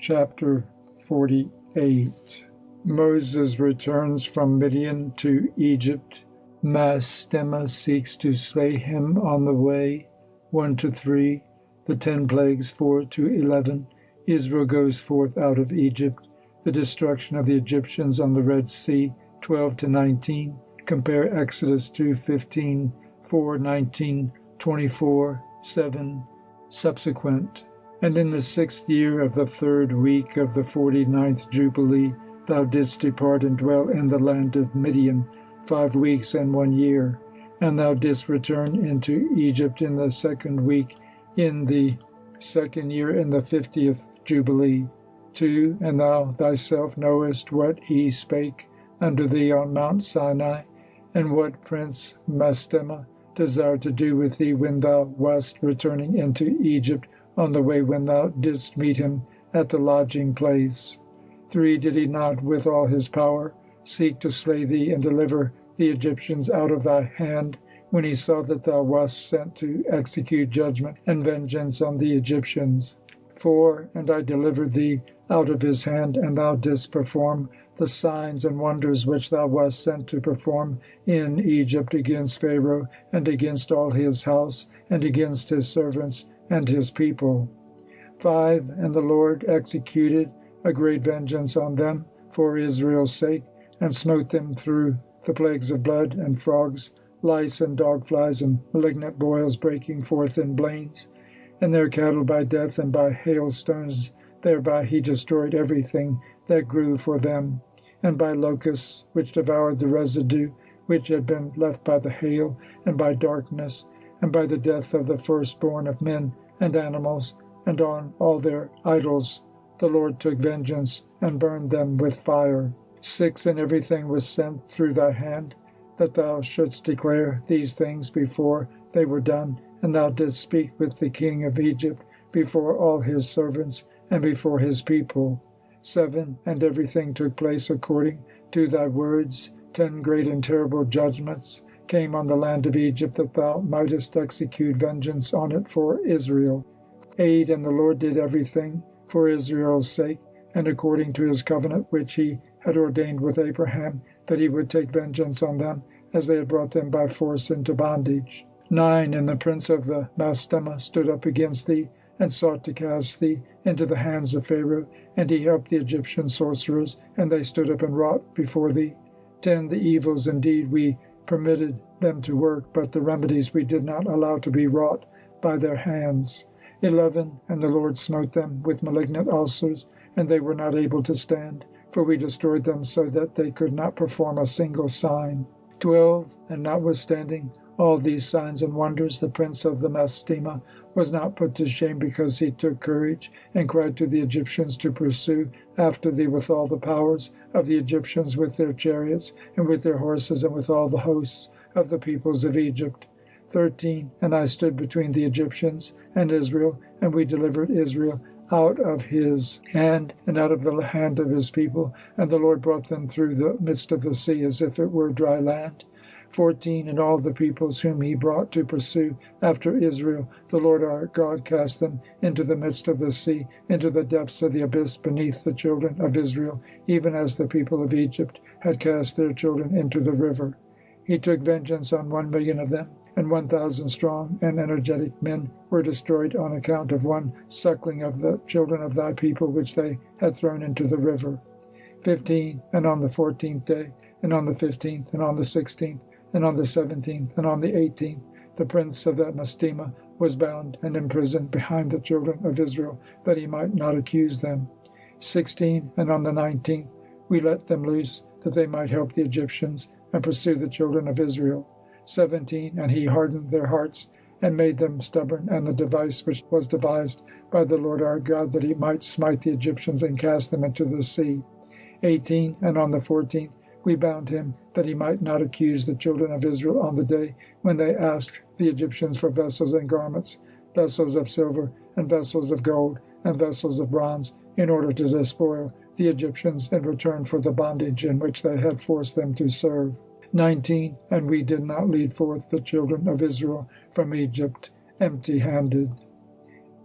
Chapter 48. Moses returns from Midian to Egypt. Mastema seeks to slay him on the way. 1-3. The 10 plagues 4-11. Israel goes forth out of Egypt. The destruction of the Egyptians on the Red Sea. 12-19. Compare Exodus 2:15, 4:19, 24, 7. Subsequent. And in the 6th year of the 3rd week of the 49th Jubilee, thou didst depart and dwell in the land of Midian 5 weeks and 1 year. And thou didst return into Egypt in the 2nd week, in the 2nd year, in the 50th Jubilee. 2. And thou thyself knowest what he spake unto thee on Mount Sinai, and what Prince Mastema desired to do with thee when thou wast returning into Egypt, on the way when thou didst meet him at the lodging place. 3. Did he not with all his power seek to slay thee and deliver the Egyptians out of thy hand, when he saw that thou wast sent to execute judgment and vengeance on the Egyptians? 4. And I delivered thee out of his hand, and thou didst perform the signs and wonders which thou wast sent to perform in Egypt against Pharaoh, and against all his house, and against his servants and his people. 5. And the Lord executed a great vengeance on them for Israel's sake, and smote them through the plagues of blood and frogs, lice and dog flies, and malignant boils breaking forth in blains, and their cattle by death and by hailstones. Thereby he destroyed everything that grew for them, and by locusts, which devoured the residue which had been left by the hail, and by darkness, and by the death of the firstborn of men and animals, and on all their idols the Lord took vengeance, and burned them with fire. 6. And everything was sent through thy hand, that thou shouldst declare these things before they were done, and thou didst speak with the king of Egypt before all his servants, and before his people. 7. And everything took place according to thy words. 10 great and terrible judgments came on the land of Egypt, that thou mightest execute vengeance on it for Israel. 8. And the Lord did everything for Israel's sake, and according to his covenant which he had ordained with Abraham, that he would take vengeance on them, as they had brought them by force into bondage. 9. And the prince of the Mastema stood up against thee, and sought to cast thee into the hands of Pharaoh, and he helped the Egyptian sorcerers, and they stood up and wrought before thee. 10. The evils indeed we permitted them to work, but the remedies we did not allow to be wrought by their hands. 11. And the Lord smote them with malignant ulcers, and they were not able to stand, for we destroyed them so that they could not perform a single sign. 12. And notwithstanding all these signs and wonders, the prince of the Mastema was not put to shame, because he took courage and cried to the Egyptians to pursue after thee with all the powers of the Egyptians, with their chariots and with their horses, and with all the hosts of the peoples of Egypt. 13. And I stood between the Egyptians and Israel, and we delivered Israel out of his hand and out of the hand of his people, and the Lord brought them through the midst of the sea as if it were dry land. 14. And all the peoples whom he brought to pursue after Israel, the Lord our God cast them into the midst of the sea, into the depths of the abyss beneath the children of Israel, even as the people of Egypt had cast their children into the river. He took vengeance on 1,000,000 of them, and 1,000 strong and energetic men were destroyed on account of one suckling of the children of thy people, which they had thrown into the river. 15. And on the 14th day, and on the 15th, and on the 16th, and on the 17th, and on the 18th, the prince of the Mastema was bound and imprisoned behind the children of Israel, that he might not accuse them. 16. And on the 19th we let them loose, that they might help the Egyptians and pursue the children of Israel. 17. And he hardened their hearts, and made them stubborn, and the device which was devised by the Lord our God, that he might smite the Egyptians and cast them into the sea. 18. And on the 14th we bound him, that he might not accuse the children of Israel on the day when they asked the Egyptians for vessels and garments, vessels of silver, and vessels of gold, and vessels of bronze, in order to despoil the Egyptians in return for the bondage in which they had forced them to serve. 19. And we did not lead forth the children of Israel from Egypt empty-handed.